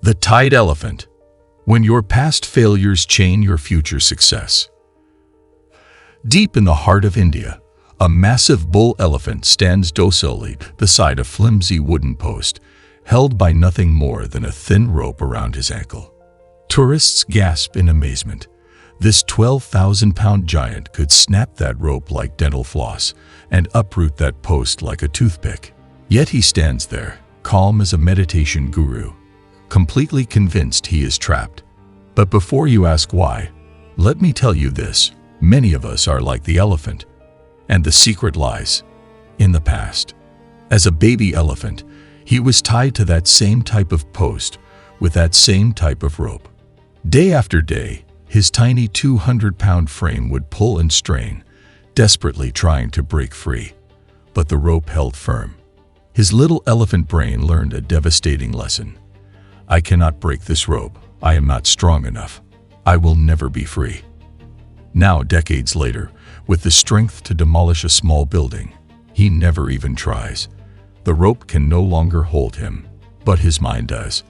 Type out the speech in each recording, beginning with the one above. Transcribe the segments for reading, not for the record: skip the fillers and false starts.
The tied elephant. When your past failures chain your future success. Deep in the heart of India, a massive bull elephant stands docilely beside a flimsy wooden post, held by nothing more than a thin rope around his ankle. Tourists gasp in amazement. This 12,000-pound giant could snap that rope like dental floss and uproot that post like a toothpick. Yet he stands there, calm as a meditation guru, completely convinced he is trapped. But before you ask why, let me tell you this: many of us are like the elephant. And the secret lies in the past. As a baby elephant, he was tied to that same type of post with that same type of rope. Day after day, his tiny 200-pound frame would pull and strain, desperately trying to break free. But the rope held firm. His little elephant brain learned a devastating lesson. I cannot break this rope. I am not strong enough. I will never be free. Now, decades later, with the strength to demolish a small building, he never even tries. The rope can no longer hold him, but his mind does.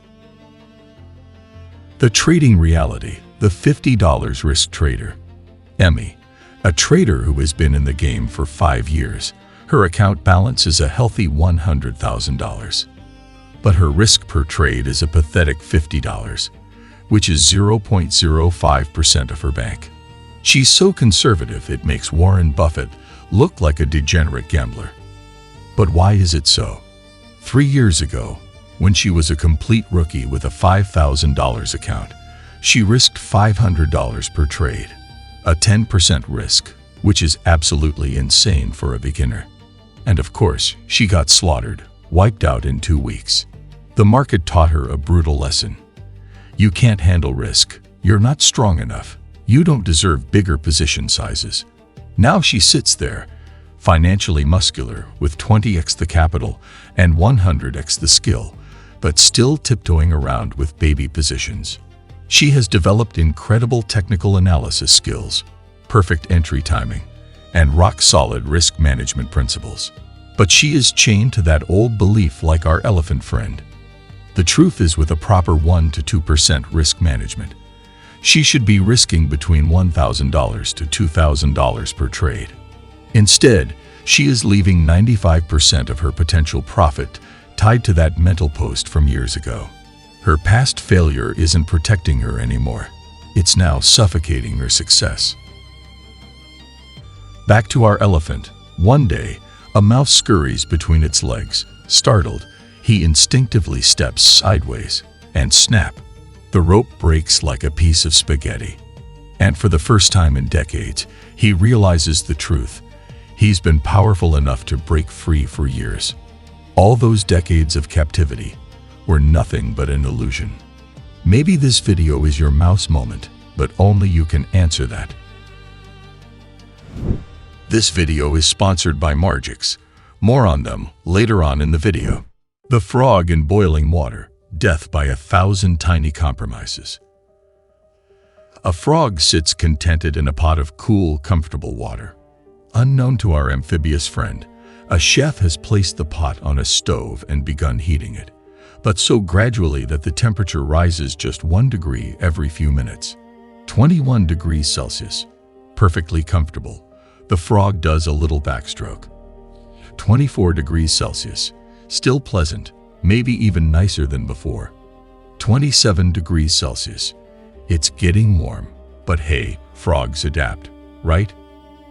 The trading reality, the $50 risk trader. Emmy, a trader who has been in the game for 5 years, her account balance is a healthy $100,000. But her risk per trade is a pathetic $50, which is 0.05% of her bank. She's so conservative it makes Warren Buffett look like a degenerate gambler. But why is it so? 3 years ago, when she was a complete rookie with a $5,000 account, she risked $500 per trade, a 10% risk, which is absolutely insane for a beginner. And of course, she got slaughtered, wiped out in 2 weeks. The market taught her a brutal lesson. You can't handle risk. You're not strong enough. You don't deserve bigger position sizes. Now she sits there, financially muscular, with 20x the capital and 100x the skill, but still tiptoeing around with baby positions. She has developed incredible technical analysis skills, perfect entry timing, and rock-solid risk management principles. But she is chained to that old belief like our elephant friend. The truth is, with a proper 1 to 2% risk management, she should be risking between $1,000 to $2,000 per trade. Instead, she is leaving 95% of her potential profit tied to that mental post from years ago. Her past failure isn't protecting her anymore. It's now suffocating her success. Back to our elephant. One day, a mouse scurries between its legs. Startled, he instinctively steps sideways, and snap! The rope breaks like a piece of spaghetti. And for the first time in decades, he realizes the truth. He's been powerful enough to break free for years. All those decades of captivity were nothing but an illusion. Maybe this video is your mouse moment, but only you can answer that. This video is sponsored by Margix. More on them later on in the video. The frog in boiling water. Death by 1,000 tiny compromises. A frog sits contented in a pot of cool, comfortable water. Unknown to our amphibious friend, a chef has placed the pot on a stove and begun heating it, but so gradually that the temperature rises just 1 degree every few minutes. 21 degrees Celsius. Perfectly comfortable. The frog does a little backstroke. 24 degrees Celsius. Still pleasant. Maybe even nicer than before. 27 degrees Celsius. It's getting warm, but hey, frogs adapt, right?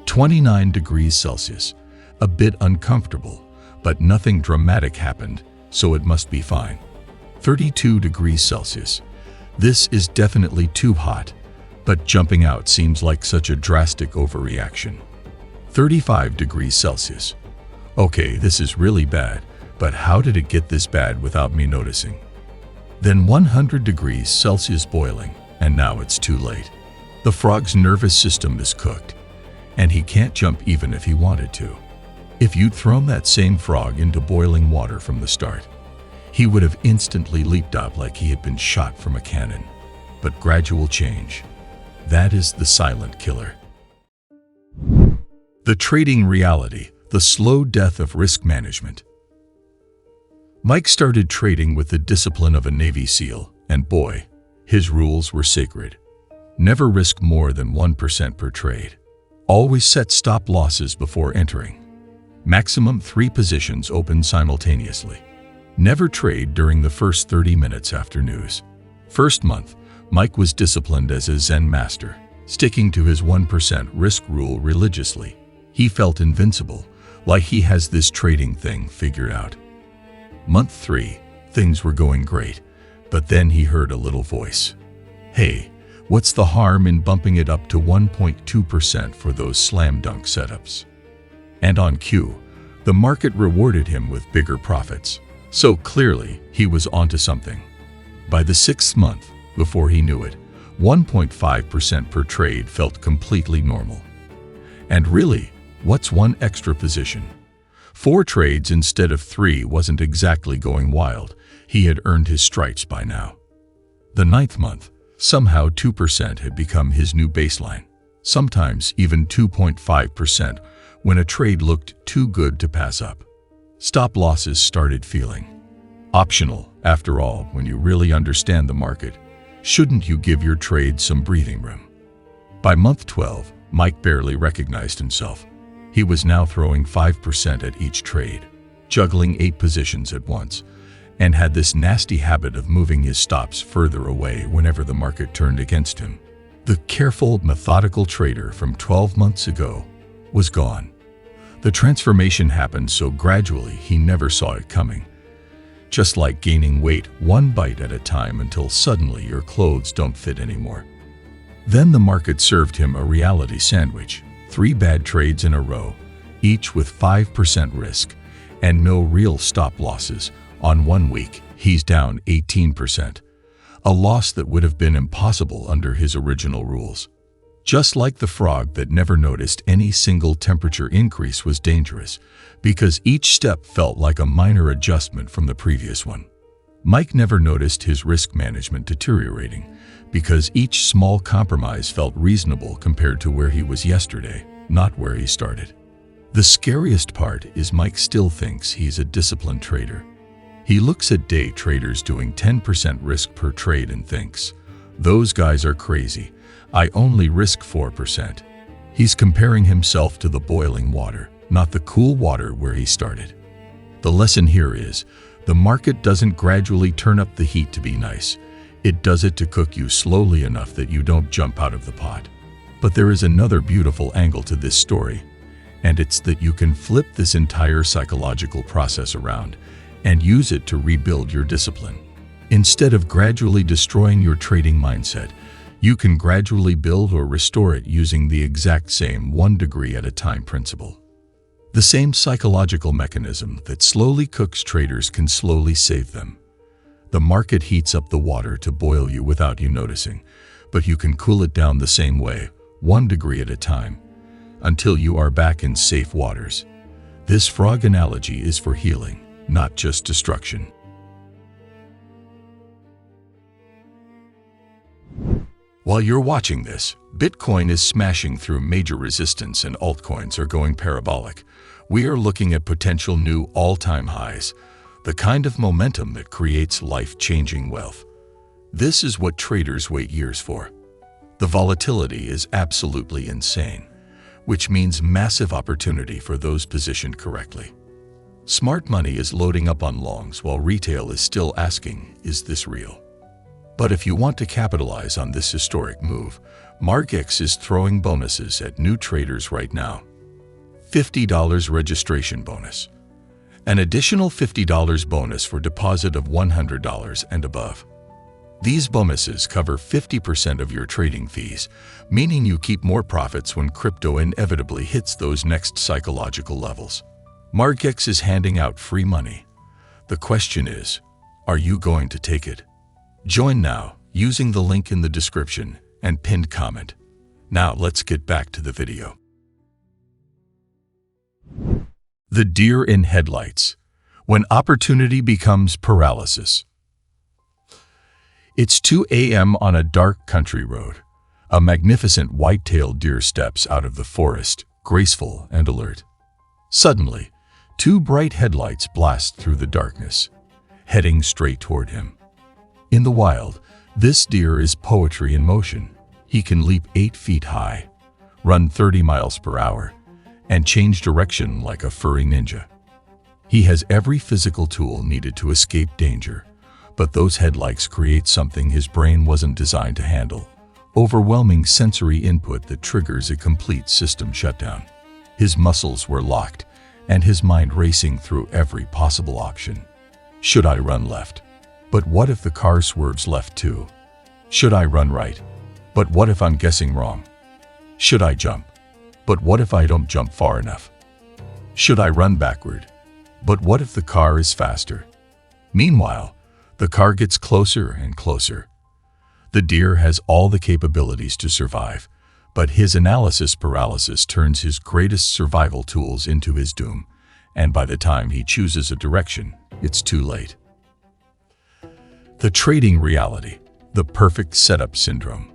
29 degrees Celsius. A bit uncomfortable, but nothing dramatic happened, so it must be fine. 32 degrees Celsius. This is definitely too hot, but jumping out seems like such a drastic overreaction. 35 degrees Celsius. Okay, this is really bad. But how did it get this bad without me noticing? Then 100 degrees Celsius boiling, and now it's too late. The frog's nervous system is cooked, and he can't jump even if he wanted to. If you'd thrown that same frog into boiling water from the start, he would have instantly leaped up like he had been shot from a cannon. But gradual change, that is the silent killer. The trading reality, the slow death of risk management. Mike started trading with the discipline of a Navy SEAL, And boy, his rules were sacred. Never risk more than 1% per trade. Always set stop losses before entering. Maximum 3 positions open simultaneously. Never trade during the first 30 minutes after news. First month, Mike was disciplined as a Zen master, sticking to his 1% risk rule religiously. He felt invincible, like he has this trading thing figured out. Month 3, things were going great, but then he heard a little voice. Hey, what's the harm in bumping it up to 1.2% for those slam dunk setups? And on cue, the market rewarded him with bigger profits. So clearly, he was onto something. By the 6th month, before he knew it, 1.5% per trade felt completely normal. And really, what's one extra position? 4 trades instead of 3 wasn't exactly going wild. He had earned his stripes by now. The 9th month, somehow 2% had become his new baseline. Sometimes even 2.5% when a trade looked too good to pass up. Stop losses started feeling optional. After all, when you really understand the market, shouldn't you give your trade some breathing room? By month 12, Mike barely recognized himself. He was now throwing 5% at each trade, juggling 8 positions at once, and had this nasty habit of moving his stops further away whenever the market turned against him. The careful, methodical trader from 12 months ago was gone. The transformation happened so gradually he never saw it coming. Just like gaining weight 1 bite at a time until suddenly your clothes don't fit anymore. Then the market served him a reality sandwich. 3 bad trades in a row, each with 5% risk, and no real stop losses. On 1 week, he's down 18%. A loss that would have been impossible under his original rules. Just like the frog that never noticed any single temperature increase was dangerous, because each step felt like a minor adjustment from the previous one. Mike never noticed his risk management deteriorating, because each small compromise felt reasonable compared to where he was yesterday, not where he started. The scariest part is Mike still thinks he's a disciplined trader. He looks at day traders doing 10% risk per trade and thinks, those guys are crazy. I only risk 4%. He's comparing himself to the boiling water, not the cool water where he started. The lesson here is, the market doesn't gradually turn up the heat to be nice. It does it to cook you slowly enough that you don't jump out of the pot. But there is another beautiful angle to this story, and it's that you can flip this entire psychological process around and use it to rebuild your discipline. Instead of gradually destroying your trading mindset, you can gradually build or restore it using the exact same 1 degree at a time principle. The same psychological mechanism that slowly cooks traders can slowly save them. The market heats up the water to boil you without you noticing, but you can cool it down the same way, 1 degree at a time, until you are back in safe waters. This frog analogy is for healing, not just destruction. While you're watching this, Bitcoin is smashing through major resistance and altcoins are going parabolic. We are looking at potential new all-time highs, the kind of momentum that creates life-changing wealth. This is what traders wait years for. The volatility is absolutely insane, which means massive opportunity for those positioned correctly. Smart money is loading up on longs while retail is still asking, is this real? But if you want to capitalize on this historic move, MarkX is throwing bonuses at new traders right now. $50 registration bonus. An additional $50 bonus for deposit of $100 and above. These bonuses cover 50% of your trading fees, meaning you keep more profits when crypto inevitably hits those next psychological levels. MarkX is handing out free money. The question is, are you going to take it? Join now using the link in the description and pinned comment. Now let's get back to the video. The deer in headlights. When opportunity becomes paralysis. It's 2 a.m. on a dark country road. A magnificent white-tailed deer steps out of the forest, graceful and alert. Suddenly, 2 bright headlights blast through the darkness, heading straight toward him. In the wild, this deer is poetry in motion. He can leap 8 feet high, run 30 miles per hour, and change direction like a furry ninja. He has every physical tool needed to escape danger, but those headlights create something his brain wasn't designed to handle: overwhelming sensory input that triggers a complete system shutdown. His muscles were locked, and his mind racing through every possible option. Should I run left? But what if the car swerves left too? Should I run right? But what if I'm guessing wrong? Should I jump? But what if I don't jump far enough? Should I run backward? But what if the car is faster? Meanwhile, the car gets closer and closer. The deer has all the capabilities to survive, but his analysis paralysis turns his greatest survival tools into his doom, and by the time he chooses a direction, it's too late. The trading reality, the perfect setup syndrome.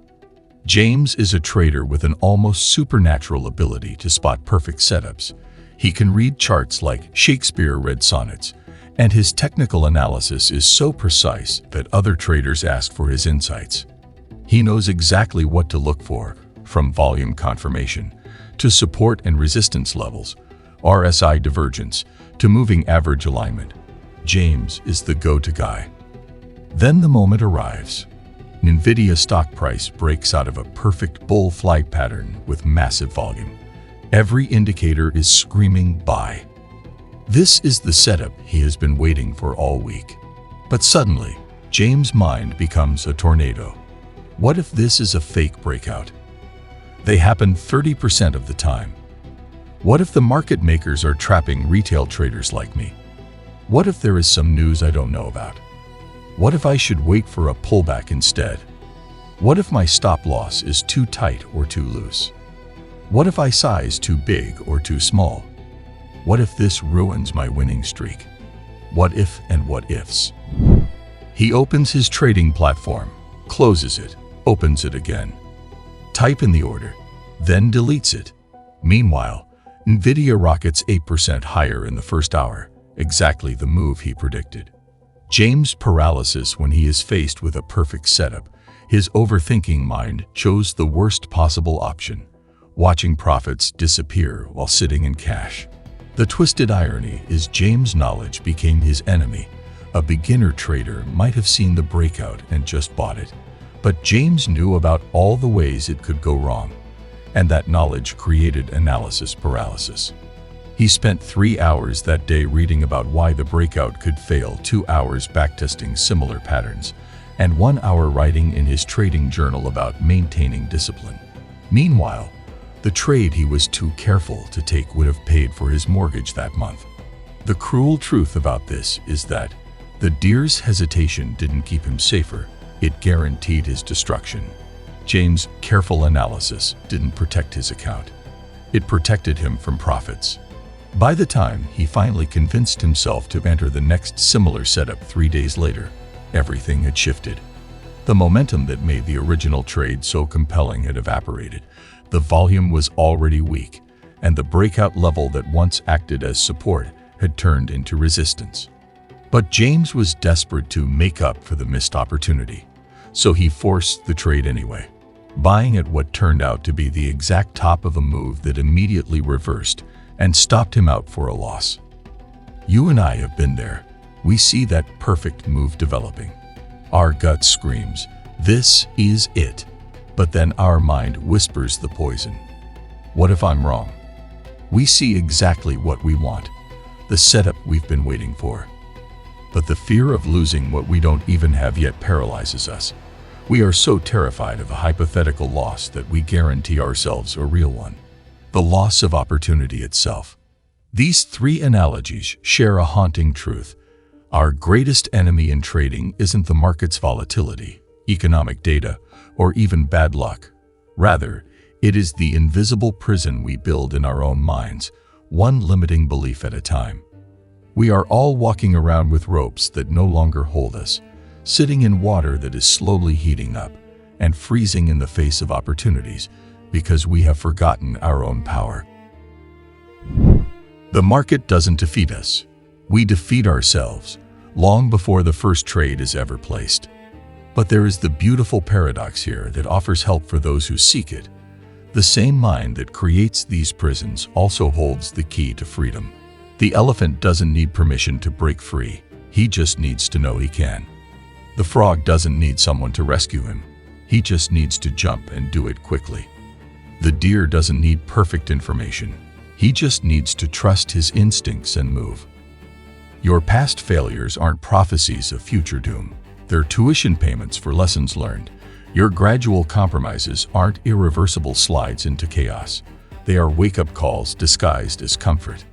James is a trader with an almost supernatural ability to spot perfect setups. He can read charts like Shakespeare read sonnets, and his technical analysis is so precise that other traders ask for his insights. He knows exactly what to look for, from volume confirmation to support and resistance levels, RSI divergence to moving average alignment. James is the go-to guy. Then the moment arrives. Nvidia stock price breaks out of a perfect bull flight pattern with massive volume. Every indicator is screaming buy. This is the setup he has been waiting for all week. But suddenly, James' mind becomes a tornado. What if this is a fake breakout? They happen 30% of the time. What if the market makers are trapping retail traders like me? What if there is some news I don't know about? What if I should wait for a pullback instead? What if my stop loss is too tight or too loose? What if I size too big or too small? What if this ruins my winning streak? What if and what ifs? He opens his trading platform, closes it, opens it again. Type in the order, then deletes it. Meanwhile, Nvidia rockets 8% higher in the first hour, exactly the move he predicted. James' paralysis when he is faced with a perfect setup. His overthinking mind chose the worst possible option, watching profits disappear while sitting in cash. The twisted irony is James' knowledge became his enemy. A beginner trader might have seen the breakout and just bought it, but James knew about all the ways it could go wrong, and that knowledge created analysis paralysis. He spent 3 hours that day reading about why the breakout could fail, 2 hours backtesting similar patterns, and 1 hour writing in his trading journal about maintaining discipline. Meanwhile, the trade he was too careful to take would have paid for his mortgage that month. The cruel truth about this is that the deer's hesitation didn't keep him safer, it guaranteed his destruction. James' careful analysis didn't protect his account. It protected him from profits. By the time he finally convinced himself to enter the next similar setup 3 days later, everything had shifted. The momentum that made the original trade so compelling had evaporated. The volume was already weak, and the breakout level that once acted as support had turned into resistance. But James was desperate to make up for the missed opportunity, so he forced the trade anyway, buying at what turned out to be the exact top of a move that immediately reversed and stopped him out for a loss. You and I have been there. We see that perfect move developing. Our gut screams, "This is it." But then our mind whispers the poison. What if I'm wrong? We see exactly what we want, the setup we've been waiting for. But the fear of losing what we don't even have yet paralyzes us. We are so terrified of a hypothetical loss that we guarantee ourselves a real one. The loss of opportunity itself. These 3 analogies share a haunting truth. Our greatest enemy in trading isn't the market's volatility, economic data, or even bad luck. Rather, it is the invisible prison we build in our own minds, one limiting belief at a time. We are all walking around with ropes that no longer hold us, sitting in water that is slowly heating up, and freezing in the face of opportunities because we have forgotten our own power. The market doesn't defeat us. We defeat ourselves, long before the first trade is ever placed. But there is the beautiful paradox here that offers help for those who seek it. The same mind that creates these prisons also holds the key to freedom. The elephant doesn't need permission to break free. He just needs to know he can. The frog doesn't need someone to rescue him. He just needs to jump and do it quickly. The deer doesn't need perfect information. He just needs to trust his instincts and move. Your past failures aren't prophecies of future doom. They're tuition payments for lessons learned. Your gradual compromises aren't irreversible slides into chaos. They are wake-up calls disguised as comfort.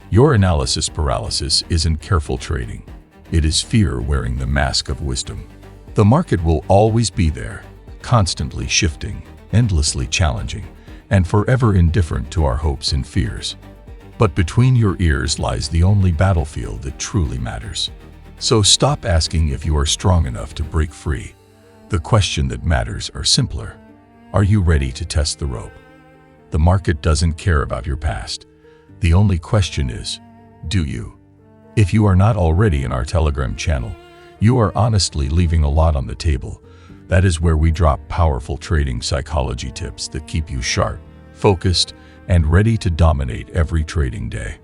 Your analysis paralysis isn't careful trading. It is fear wearing the mask of wisdom. The market will always be there, constantly shifting, endlessly challenging, and forever indifferent to our hopes and fears. But between your ears lies the only battlefield that truly matters. So stop asking if you are strong enough to break free. The question that matters are simpler. Are you ready to test the rope? The market doesn't care about your past. The only question is, do you? If you are not already in our Telegram channel, you are honestly leaving a lot on the table. That is where we drop powerful trading psychology tips that keep you sharp, focused, and ready to dominate every trading day.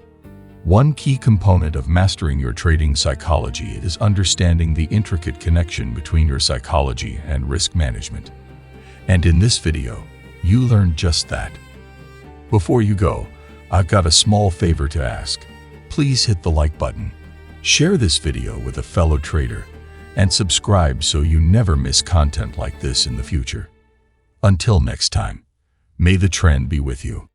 One key component of mastering your trading psychology is understanding the intricate connection between your psychology and risk management. And in this video, you learn just that. Before you go, I've got a small favor to ask. Please hit the like button, share this video with a fellow trader, and subscribe so you never miss content like this in the future. Until next time, may the trend be with you.